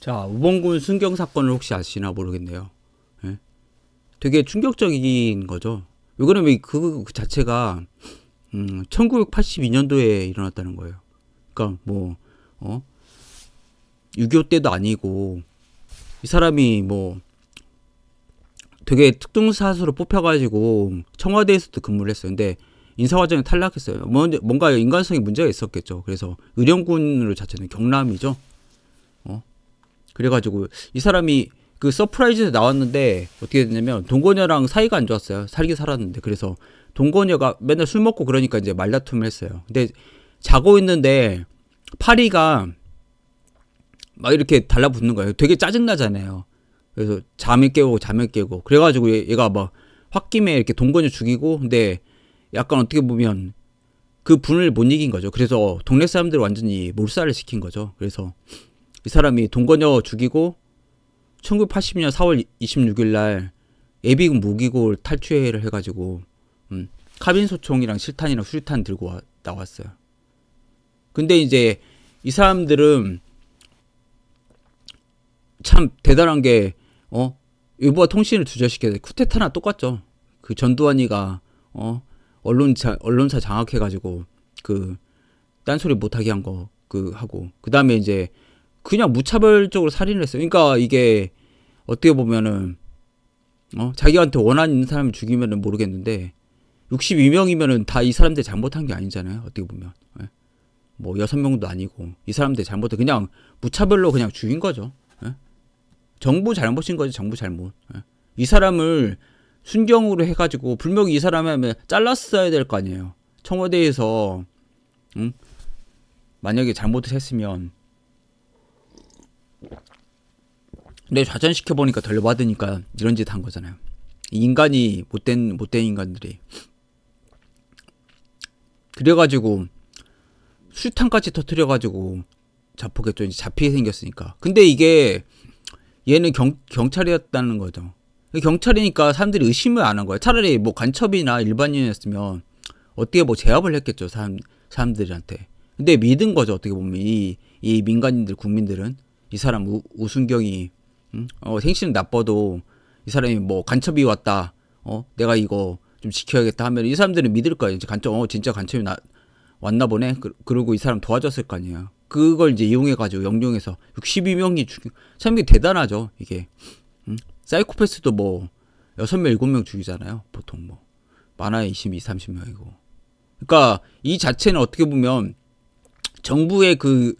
자, 우범군 순경 사건을 혹시 아시나 모르겠네요. 예? 되게 충격적인 거죠. 왜 그러면 그 자체가 1982년도에 일어났다는 거예요. 그러니까 뭐 6.25 때도 아니고 이 사람이 뭐 되게 특등사수로 뽑혀가지고 청와대에서도 근무를 했어요. 근데 인사 과정에 탈락했어요. 뭔가 인간성에 문제가 있었겠죠. 그래서 의령군으로 자체는 경남이죠. 그래가지고 이 사람이 그 서프라이즈에 나왔는데 어떻게 됐냐면 동거녀랑 사이가 안 좋았어요. 살긴 살았는데. 그래서 동거녀가 맨날 술 먹고 그러니까 이제 말다툼을 했어요. 근데 자고 있는데 파리가 막 이렇게 달라붙는 거예요. 되게 짜증나잖아요. 그래서 잠을 깨고 그래가지고 얘가 막 홧김에 이렇게 동거녀 죽이고, 근데 약간 어떻게 보면 그 분을 못 이긴 거죠. 그래서 동네 사람들 완전히 몰살을 시킨 거죠. 그래서 이 사람이 동거녀 죽이고 1980년 4월 26일 날 예비군 무기고를 탈취를 해가지고 카빈소총이랑 실탄이랑 수류탄 들고 나왔어요. 근데 이제 이 사람들은 참 대단한 게 일부가 통신을 두절시켜야 돼. 쿠데타나 똑같죠. 그 전두환이가 언론사 장악해가지고 그 딴소리 못하게 한 거 하고, 그 다음에 이제 그냥 무차별적으로 살인을 했어요. 그러니까 이게 어떻게 보면은 자기한테 원한 있는 사람을 죽이면은 모르겠는데 62명이면은 다 이 사람들 잘못한 게 아니잖아요. 어떻게 보면 뭐 6명도 아니고 이 사람들 잘못해 그냥 무차별로 그냥 죽인 거죠. 정부 잘못인 거지. 정부 잘못. 이 사람을 순경으로 해가지고 분명히 이 사람을 하면 잘랐어야 될 거 아니에요. 청와대에서 만약에 잘못을 했으면. 근데 좌전시켜보니까 덜 받으니까 이런 짓 한 거잖아요. 인간이 못된 인간들이. 그래가지고 수탄까지 터뜨려가지고 자폭했죠. 이제 잡히게 생겼으니까. 근데 이게 얘는 경찰이었다는 거죠. 경찰이니까 사람들이 의심을 안 한 거예요. 차라리 뭐 간첩이나 일반인이었으면 어떻게 뭐 제압을 했겠죠. 사람들한테. 근데 믿은 거죠. 어떻게 보면 이 민간인들, 국민들은 이 사람 우순경이 생신은 나빠도 이 사람이 뭐 간첩이 왔다. 내가 이거 좀 지켜야겠다 하면 이 사람들은 믿을 거예요. 이제 진짜 간첩이 왔나 보네. 그러고 이 사람 도와줬을 거 아니에요. 그걸 이제 이용해가지고 영용해서 62명이 죽인, 참 이게 대단하죠. 이게 사이코패스도 뭐 6명 7명 죽이잖아요. 보통 뭐 많아야 22, 30명이고. 그러니까 이 자체는 어떻게 보면 정부의 그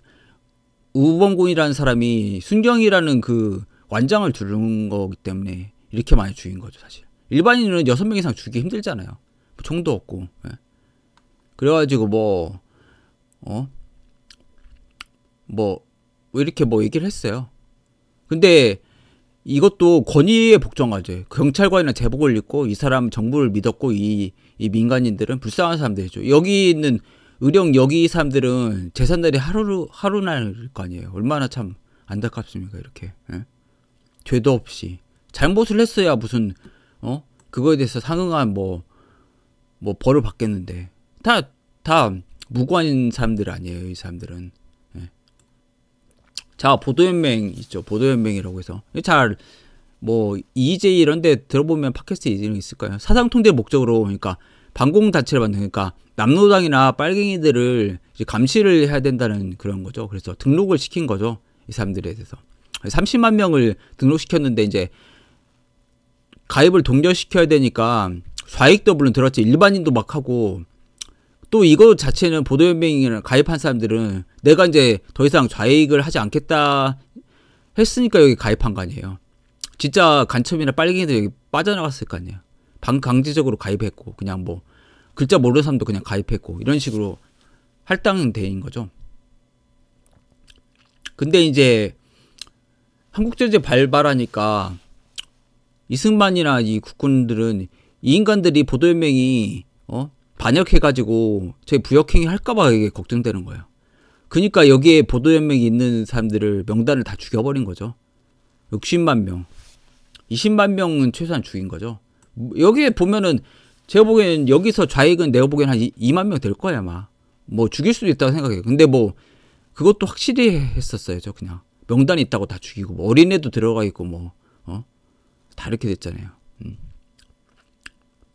우범군이라는 사람이 순경이라는 그 완장을 두른 거기 때문에 이렇게 많이 죽인 거죠. 사실 일반인은 6명 이상 죽이기 힘들잖아요. 뭐 총도 없고. 그래가지고 왜 이렇게 얘기를 했어요. 근데 이것도 권위에 복종하죠. 경찰관이나 제복을 입고 이 사람 정부를 믿었고 이 민간인들은 불쌍한 사람들이죠. 여기 있는 의령 여기 사람들은 재산날이 하루날 거 아니에요. 얼마나 참 안타깝습니까. 이렇게 죄도 없이 잘못을 했어야 무슨 그거에 대해서 상응한 뭐 벌을 받겠는데 다 무고한 사람들 아니에요. 이 사람들은. 자, 보도연맹 있죠. 보도연맹이라고 해서 잘 EJ 이런 데 들어보면 팟캐스트 이런 있을 거예요. 사상통제 목적으로, 그러니까 반공단체를 만드는, 그러니까 남로당이나 빨갱이들을 이제 감시를 해야 된다는 그런 거죠. 그래서 등록을 시킨 거죠. 이 사람들에 대해서 30만 명을 등록시켰는데 이제 가입을 동결시켜야 되니까 좌익도 물론 들었지, 일반인도 막 하고, 또 이거 자체는 보도연맹이나 가입한 사람들은 내가 이제 더 이상 좌익을 하지 않겠다 했으니까 여기 가입한 거 아니에요. 진짜 간첩이나 빨갱이들 여기 빠져나갔을 거 아니에요. 반강제적으로 가입했고, 그냥 글자 모르는 사람도 그냥 가입했고, 이런 식으로 할당대인 거죠. 근데 이제 한국제재 발발하니까 이승만이나 이 국군들은 이 인간들이 보도연맹이 반역해가지고 저희 부역행위 할까봐 이게 걱정되는 거예요. 그러니까 여기에 보도연맹이 있는 사람들을 명단을 다 죽여버린 거죠. 60만 명, 20만 명은 최소한 죽인 거죠. 여기에 보면은 제가 보기에는 여기서 좌익은 내가 보기엔 한 2만 명 될 거야 아마. 죽일 수도 있다고 생각해요. 근데 그것도 확실히 했었어요. 저 그냥 명단이 있다고 다 죽이고 뭐 어린애도 들어가 있고 뭐 다 이렇게 됐잖아요.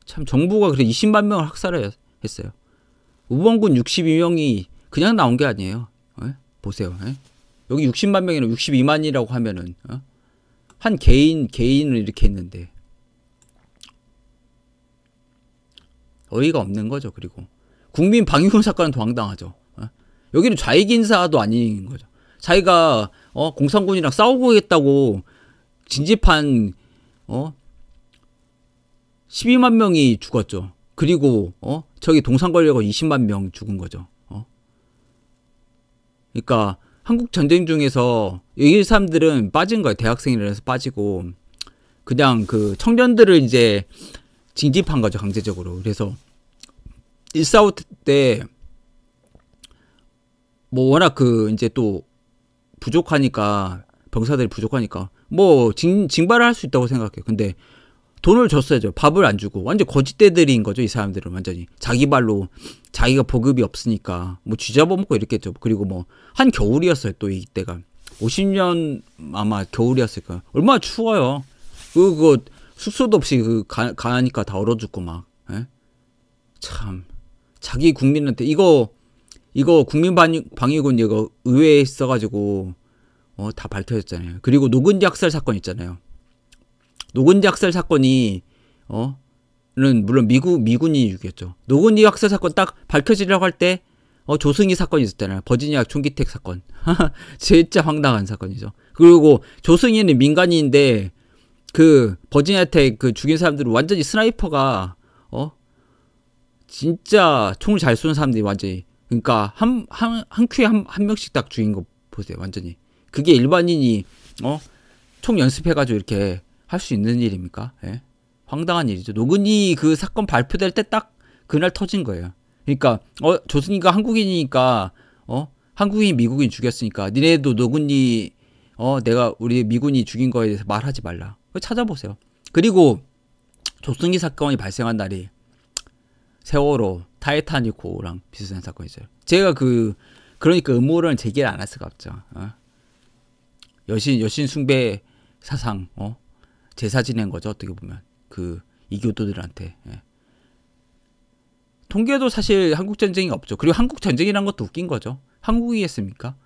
참 정부가 그래 20만 명을 학살을 했어요. 우범군 62명이 그냥 나온 게 아니에요. 보세요. 여기 60만 명이나 62만이라고 하면은 한 개인을 이렇게 했는데 어이가 없는 거죠. 그리고 국민 방위군 사건은 더 황당하죠. 여기는 좌익 인사도 아닌 거죠. 자기가 공산군이랑 싸우고 진집한 12만 명이 죽었죠. 그리고 저기 동상 걸려고 20만 명 죽은 거죠. 그러니까 한국 전쟁 중에서 이 사람들은 빠진 거예요. 대학생이라서 빠지고 그냥 그 청년들을 이제 징집한 거죠. 강제적으로. 그래서 145 때 뭐 워낙 그 이제 또 부족하니까 병사들이 부족하니까 뭐 징발을 할 수 있다고 생각해요. 근데 돈을 줬어야죠. 밥을 안 주고 완전 거짓대들인 거죠. 이 사람들은 완전히 자기 발로 자기가 보급이 없으니까 뭐 쥐잡아먹고 이랬겠죠. 그리고 뭐 한 겨울이었어요. 또 이때가 50년 아마 겨울이었을 거예요. 얼마나 추워요. 그거 숙소도 없이 가니까 다 얼어 죽고 막. 참 자기 국민한테 이거 국민방위군 이거 의회에 있어가지고 다 밝혀졌잖아요. 그리고 노근지 학살 사건 있잖아요. 노근지 학살 사건이 는 물론 미군이 죽였죠. 노근지 학살 사건 딱 밝혀지려고 할 때 조승희 사건이 있었잖아요. 버지니아 총기택 사건. 진짜 황당한 사건이죠. 그리고 조승희는 민간인인데 그 버지니아 택 그 죽인 사람들은 완전히 스나이퍼가 진짜 총을 잘 쏘는 사람들이 완전히 그러니까 한 큐에 한 명씩 딱 죽인 거 보세요. 완전히 그게 일반인이 총 연습해가지고 이렇게 할 수 있는 일입니까? 예? 황당한 일이죠. 노근이 그 사건 발표될 때 딱 그날 터진 거예요. 그러니까 조승희가 한국인이니까 한국인 미국인 죽였으니까 니네도 노근이 내가 우리 미군이 죽인 거에 대해서 말하지 말라. 찾아보세요. 그리고 조승희 사건이 발생한 날이 세월호 타이타닉호랑 비슷한 사건이죠. 제가 그러니까 음모론을 제기를 안 할 수가 없죠. 여신 숭배 사상 제사 지낸 거죠. 어떻게 보면 그 이교도들한테. 통계도 사실 한국 전쟁이 없죠. 그리고 한국 전쟁이란 것도 웃긴 거죠. 한국이 했습니까?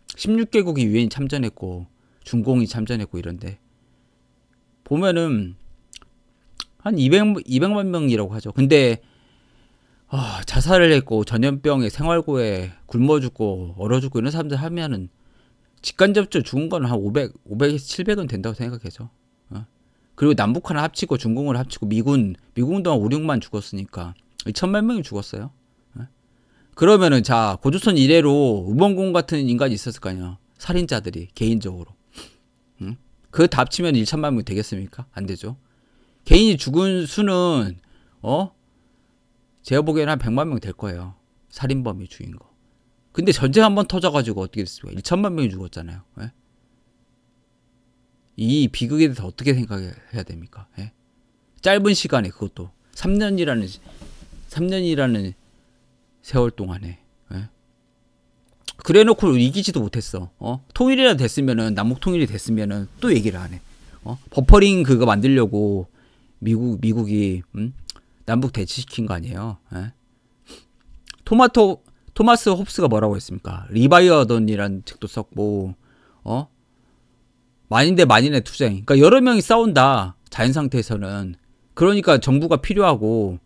16개국이 유엔이 참전했고 중공이 참전했고 이런데 보면은 한 200만 명이라고 하죠. 근데 자살을 했고 전염병에 생활고에 굶어 죽고 얼어 죽고 이런 사람들 하면은 직간접적으로 죽은 건 한 500에서 700은 된다고 생각해죠. 그리고 남북한을 합치고 중공을 합치고 미군도 한 5, 6만 죽었으니까 2천만 명이 죽었어요. 그러면은 자 고조선 이래로 우범공 같은 인간이 있었을 거 아니야. 살인자들이 개인적으로. 그거 다 합치면 1천만 명 되겠습니까? 안 되죠. 개인이 죽은 수는 제가 보기에는 한 100만 명 될 거예요. 살인범이 죽인 거. 근데 전쟁 한번 터져가지고 어떻게 됐습니까? 1천만 명이 죽었잖아요. 이 비극에 대해서 어떻게 생각해야 됩니까? 짧은 시간에 그것도 3년이라는 세월 동안에 그래놓고 이기지도 못했어. 통일이라 됐으면은 남북 통일이 됐으면은 또 얘기를 안 해. 버퍼링 그거 만들려고 미국이 남북 대치시킨 거 아니에요. 토마스 홉스가 뭐라고 했습니까? 리바이어던이라는 책도 썼고 만인 대 만인의 투쟁. 그러니까 여러 명이 싸운다. 자연 상태에서는. 그러니까 정부가 필요하고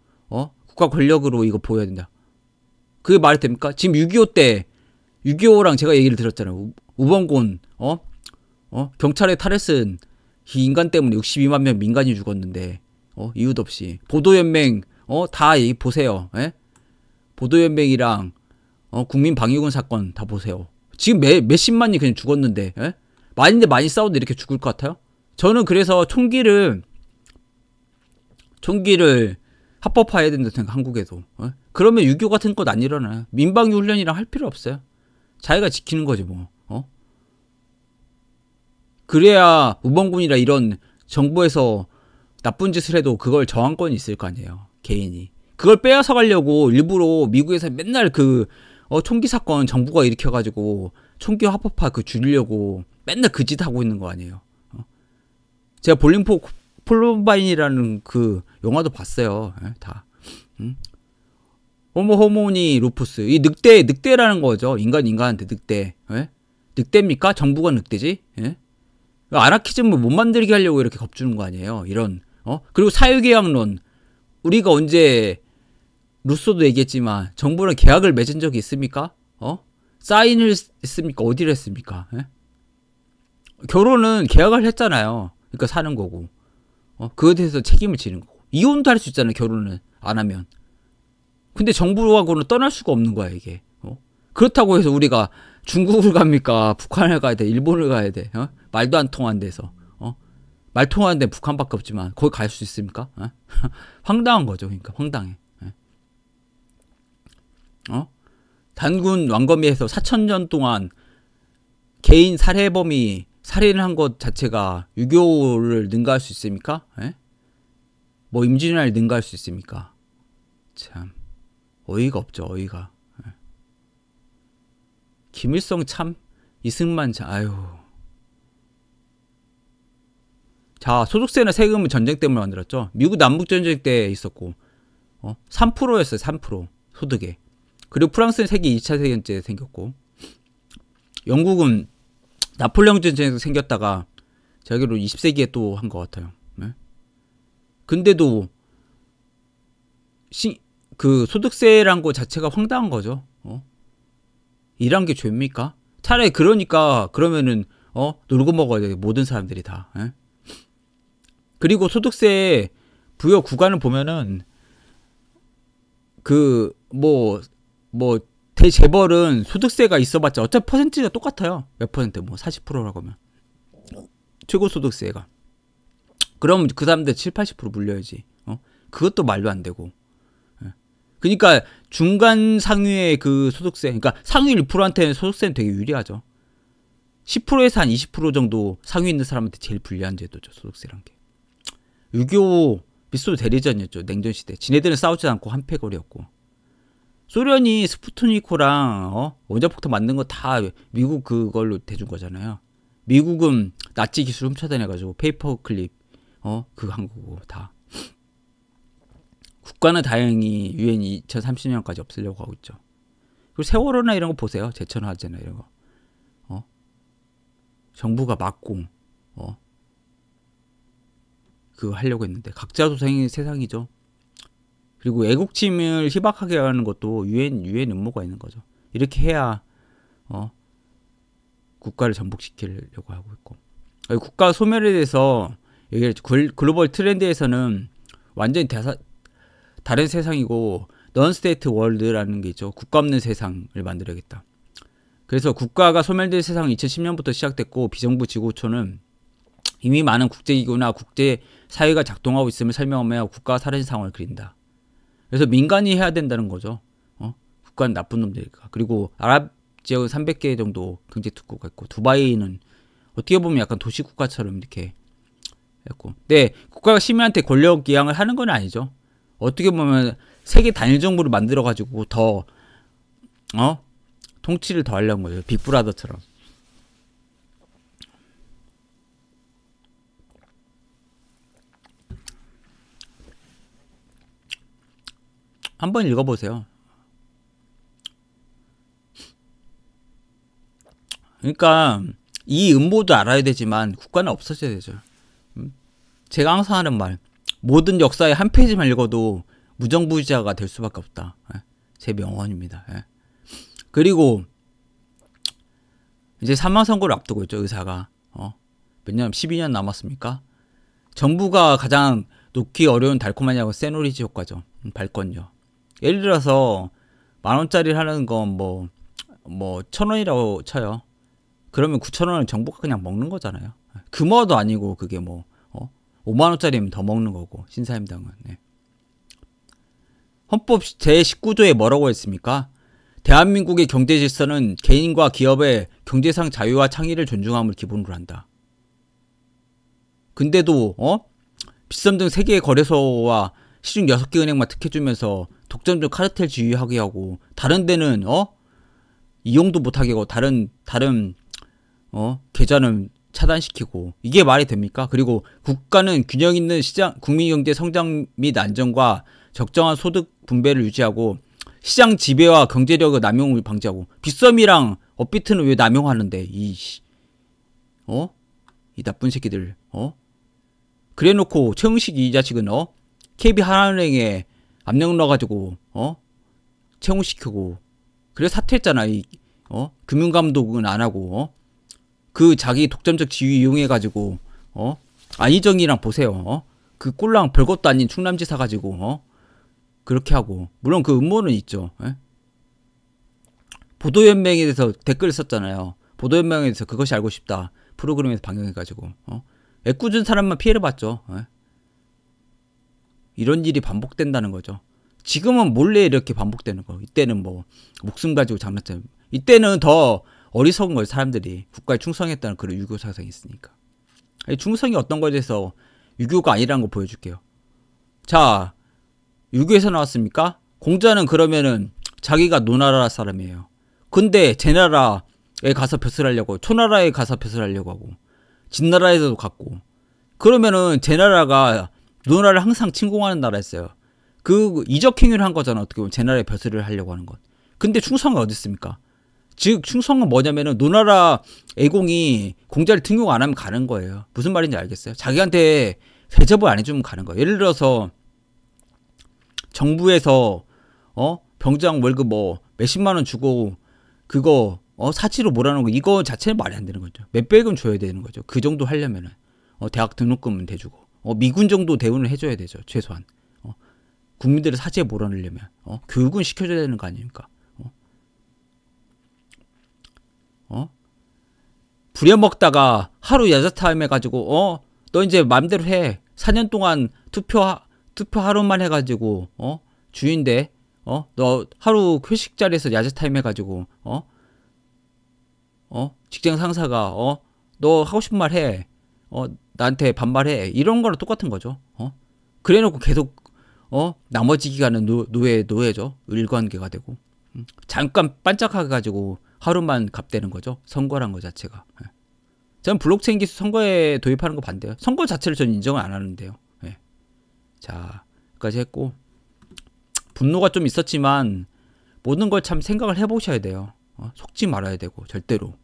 국가 권력으로 이거 보여야 된다. 그게 말이 됩니까? 지금 6.25 때 6.25랑 제가 얘기를 들었잖아요. 우범곤 경찰의 탈을 쓴 이 인간 때문에 62만 명 민간이 죽었는데 이유도 없이 보도연맹 다 보세요. 보도연맹이랑 국민방위군 사건 다 보세요. 지금 몇십만이 그냥 죽었는데 만인데 많이 싸우는데 이렇게 죽을 것 같아요? 저는 그래서 총기를 합법화해야 된다고 생각. 한국에도. 그러면 6.25 같은 것 안 일어나요. 민방위 훈련이랑 할 필요 없어요. 자기가 지키는 거지 뭐. 그래야 우범군이라 이런 정부에서 나쁜 짓을 해도 그걸 저항권이 있을 거 아니에요. 개인이. 그걸 빼앗아 가려고 일부러 미국에서 맨날 총기 사건 정부가 일으켜가지고 총기 합법화 그 줄이려고 맨날 그 짓 하고 있는 거 아니에요. 제가 볼링포 콜럼바인이라는 그 영화도 봤어요. 다. 호모니 루푸스. 이 늑대라는 거죠. 인간한테 늑대. 늑대입니까? 정부가 늑대지? 아나키즘을 못 만들게 하려고 이렇게 겁주는 거 아니에요. 이런, 그리고 사유계약론. 우리가 언제, 루소도 얘기했지만, 정부랑 계약을 맺은 적이 있습니까? 사인을 했습니까? 어디를 했습니까? 결혼은 계약을 했잖아요. 그러니까 사는 거고. 그거에 대해서 책임을 지는 거고. 이혼도 할 수 있잖아요. 결혼은 안 하면. 근데 정부하고는 떠날 수가 없는 거야 이게. 그렇다고 해서 우리가 중국을 갑니까? 북한을 가야 돼? 일본을 가야 돼? 말도 안 통한 데서. 말 통하는 데 북한밖에 없지만 거기 갈 수 있습니까? 황당한 거죠. 그러니까 황당해. 단군 왕검이에서 4,000년 동안 개인 살해범이 살인을 한 것 자체가 유교를 능가할 수 있습니까? 뭐 임진왜란을 능가할 수 있습니까? 참 어이가 없죠. 어이가. 김일성 참, 이승만 참, 아유. 자, 소득세나 세금은 전쟁 때문에 만들었죠. 미국 남북전쟁 때 있었고 3%였어요. 3% 소득에. 그리고 프랑스는 세계 2차 세계대전에 생겼고, 영국은 나폴레옹 전쟁에서 생겼다가 자기로 20세기에 또 한 것 같아요. 근데도 그 소득세란 거 자체가 황당한 거죠. 일한 게 죄입니까? 차라리 그러면은 놀고 먹어야 돼. 모든 사람들이 다. 그리고 소득세 부여 구간을 보면은 그 뭐 대재벌은 소득세가 있어봤자 어차피 퍼센티지가 똑같아요. 몇 퍼센트, 뭐 40%라고 하면 최고 소득세가. 그럼 그 사람들 7, 80% 물려야지. 그것도 말도 안 되고. 그러니까 중간 상위의 그 소득세, 그러니까 상위 1%한테는 소득세는 되게 유리하죠. 10%에서 한 20% 정도 상위 있는 사람한테 제일 불리한 제도죠, 소득세란 게. 6.25 미소 대리전이었죠, 냉전시대. 지네들은 싸우지 않고 한패거리였고. 소련이 스푸트니코랑 원자폭탄 만든 거 다 미국 그걸로 대준 거잖아요. 미국은 나치 기술 훔쳐다녀가지고 페이퍼 클립 그거 한 거고 다. 국가는 다행히 유엔이 2030년까지 없애려고 하고 있죠. 그리고 세월호나 이런 거 보세요. 제천화제나 이런 거. 정부가 막고 그거 하려고 했는데 각자 도생의 세상이죠. 그리고 애국심을 희박하게 하는 것도 유엔 음모가 있는 거죠. 이렇게 해야 국가를 전복시키려고 하고 있고. 국가 소멸에 대해서 글로벌 트렌드에서는 완전히 다른 세상이고 넌스테이트 월드라는 게 있죠. 국가 없는 세상을 만들어야겠다. 그래서 국가가 소멸된 세상은 2010년부터 시작됐고, 비정부 지구촌은 이미 많은 국제기구나 국제사회가 작동하고 있음을 설명하며 국가가 사라진 상황을 그린다. 그래서 민간이 해야 된다는 거죠. 국가는 나쁜 놈들이니까. 그리고 아랍 지역은 300개 정도 경제특구가 있고, 두바이는 어떻게 보면 약간 도시국가처럼 이렇게 했고. 근데 국가가 시민한테 권력 이양을 하는 건 아니죠. 어떻게 보면 세계 단일 정부를 만들어가지고 더 통치를 더 하려는 거죠. 빅브라더처럼. 한번 읽어보세요. 그러니까 이 음모도 알아야 되지만 국가는 없어져야 되죠. 제가 항상 하는 말, 모든 역사의 한 페이지만 읽어도 무정부주의자가 될 수밖에 없다. 제 명언입니다. 그리고 이제 사망선고를 앞두고 있죠. 의사가 몇 년, 12년 남았습니까? 정부가 가장 놓기 어려운 달콤한 약은 세노리지 효과죠. 발건요. 예를 들어서 10,000원짜리를 하는 건 뭐 1,000원이라고 쳐요. 그러면 9,000원을 정부가 그냥 먹는 거잖아요. 금어도 아니고 그게 뭐 50,000원짜리면 더 먹는 거고, 신사임당은. 헌법 제19조에 뭐라고 했습니까? 대한민국의 경제 질서는 개인과 기업의 경제상 자유와 창의를 존중함을 기본으로 한다. 근데도 빗썸 등 세계 거래소와 시중 6개 은행만 특혜주면서 독점적 카르텔 지휘하게 하고, 다른 데는 이용도 못하게 하고 다른 계좌는 차단시키고 이게 말이 됩니까? 그리고 국가는 균형 있는 시장 국민 경제 성장 및 안정과 적정한 소득 분배를 유지하고 시장 지배와 경제력의 남용을 방지하고 빗썸이랑 업비트는 왜 남용하는데 이 나쁜 새끼들 그래놓고 최응식 이 자식은 KB 하나은행에 압력 넣어가지고 채용시키고 그래 사퇴했잖아. 금융감독은 안 하고 그 자기 독점적 지위 이용해가지고 안희정이랑 보세요. 그 꼴랑 별것도 아닌 충남지사 가지고 그렇게 하고 물론 그 음모는 있죠. 보도연맹에 대해서 댓글 썼잖아요. 보도연맹에 대해서 그것이 알고 싶다 프로그램에서 방영해가지고 애꿎은 사람만 피해를 봤죠. 이런 일이 반복된다는 거죠. 지금은 몰래 이렇게 반복되는 거. 이때는 뭐 목숨 가지고 장난쳐. 이때는 더 어리석은 거예요. 사람들이 국가에 충성했다는 그런 유교 사상이 있으니까. 충성이 어떤 거에 대해서 유교가 아니라는 거 보여줄게요. 자, 유교에서 나왔습니까? 공자는 그러면은 자기가 노나라 사람이에요. 근데 제 나라에 가서 벼슬 하려고 초나라에 가서 벼슬 하려고 하고 진나라에서도 갔고 그러면은 제 나라가 노나라를 항상 침공하는 나라였어요. 그 이적 행위를 한 거잖아. 어떻게 보면 제 나라에 벼슬을 하려고 하는 건. 근데 충성은 어디 있습니까? 즉 충성은 뭐냐면은 노나라 애공이 공자를 등용 안 하면 가는 거예요. 무슨 말인지 알겠어요? 자기한테 대접을 안 해주면 가는 거예요. 예를 들어서 정부에서 병장 월급 뭐 몇십만 원 주고 그거 사치로 몰아넣은 거 이거 자체는 말이 안 되는 거죠. 몇백은 줘야 되는 거죠. 그 정도 하려면은 대학 등록금은 대주고 미군 정도 대우는 해줘야 되죠. 최소한 국민들을 사치에 몰아넣으려면 교육은 시켜줘야 되는 거 아닙니까? 부려먹다가 하루 야자타임 해가지고 너 이제 맘대로 해. 4년 동안 투표 하루만 해가지고 주인데 너 하루 회식 자리에서 야자타임 해가지고 직장 상사가 너 하고 싶은 말 해. 나한테 반말해. 이런 거랑 똑같은 거죠. 그래놓고 계속 나머지 기간은 노예죠. 일관계가 되고 잠깐 반짝하게 가지고 하루만 값대는 거죠. 선거란 거 자체가. 저는 블록체인 기술 선거에 도입하는 거 반대요. 선거 자체를 저는 인정을 안 하는데요. 자, 여기까지 했고 분노가 좀 있었지만 모든 걸 참 생각을 해보셔야 돼요. 속지 말아야 되고 절대로.